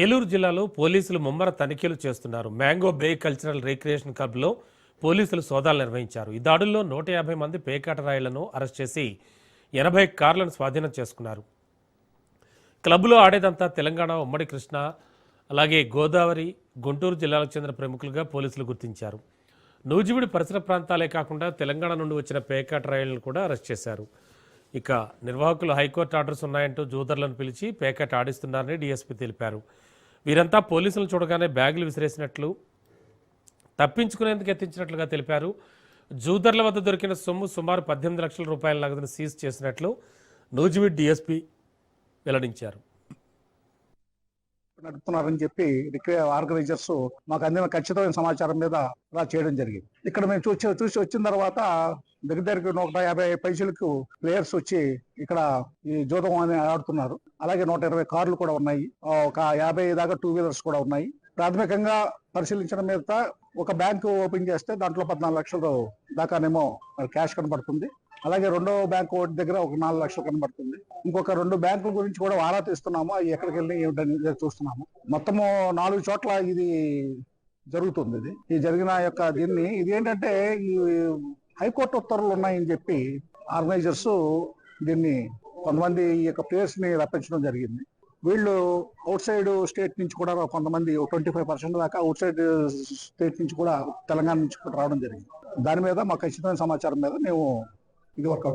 ఏలూరు జిల్లాలో పోలీసులు ముమ్మర తనిఖీలు చేస్తున్నారు. మ్యాంగో బే కల్చరల్ రిక్రియేషన్ క్లబ్లో పోలీసులు సోదాలు నిర్వహించారు. ఈ దాడుల్లో 150 మంది పేకాట రాయుళ్లను అరెస్ట్ చేసి 80 కార్లను స్వాధీనం చేసుకున్నారు. క్లబ్లో ఆడేదంతా తెలంగాణ, ఉమ్మడి కృష్ణా, అలాగే గోదావరి, గుంటూరు జిల్లాలకు చెందిన ప్రముఖులుగా పోలీసులు గుర్తించారు. నూజివీడు పరిసర ప్రాంతాలే కాకుండా తెలంగాణ నుండి వచ్చిన పేకాట రాయుళ్లను కూడా అరెస్ట్ చేశారు. ఇక నిర్వాహకులు హైకోర్టు ఆర్డర్స్ ఉన్నాయంటూ జూదర్లను పిలిచి పేకాట ఆడిస్తున్నారని డీఎస్పీ తెలిపారు. వీరంతా పోలీసులు చూడగానే బ్యాగులు విసిరేసినట్లు, తప్పించుకునేందుకు యత్నించినట్లుగా తెలిపారు. జూదర్ల వద్ద దొరికిన సొమ్ము సుమారు 18 లక్షల రూపాయల నగదును సీజ్ చేసినట్లు నూజివీడు డీఎస్పీ వెల్లడించారు. నడుపుతున్నారని చెప్పి ఆర్గనైజర్స్ మాకు అందిన ఖచ్చితమైన సమాచారం మీద అలా చేయడం జరిగింది. ఇక్కడ మేము చూసి వచ్చిన తర్వాత దగ్గరికి 150 పైసలకు ప్లేయర్స్ వచ్చి ఇక్కడ ఈ జూదం అని ఆడుతున్నారు. అలాగే 120 కార్లు కూడా ఉన్నాయి. ఒక 50 దాకా 2 వీలర్స్ కూడా ఉన్నాయి. ప్రాథమికంగా పరిశీలించిన మీద ఒక బ్యాంకు ఓపెన్ చేస్తే దాంట్లో 14 లక్షల దాకానేమో క్యాష్ కనబడుతుంది. అలాగే రెండో బ్యాంకు దగ్గర ఒక 4 లక్షలు కనబడుతుంది. ఇంకొక 2 బ్యాంకుల గురించి కూడా ఆరా తీస్తున్నాము. అవి ఎక్కడికి వెళ్ళి ఏమిటని చూస్తున్నాము. మొత్తము 4 చోట్ల ఇది జరుగుతుంది. ఈ జరిగిన దీన్ని ఇది ఏంటంటే ఈ హైకోర్టు ఉత్తర్వులు ఉన్నాయని చెప్పి ఆర్గనైజర్స్ దీన్ని కొంతమంది ఈ యొక్క ప్లేయర్స్ ని రప్పించడం జరిగింది. వీళ్ళు అవుట్ సైడ్ స్టేట్ నుంచి కూడా కొంతమంది 25% దాకా అవుట్ సైడ్ స్టేట్ నుంచి కూడా తెలంగాణ నుంచి కూడా రావడం జరిగింది. దాని మీద మాకు ఖచ్చితమైన సమాచారం మీద మేము ఇది వర్కౌట్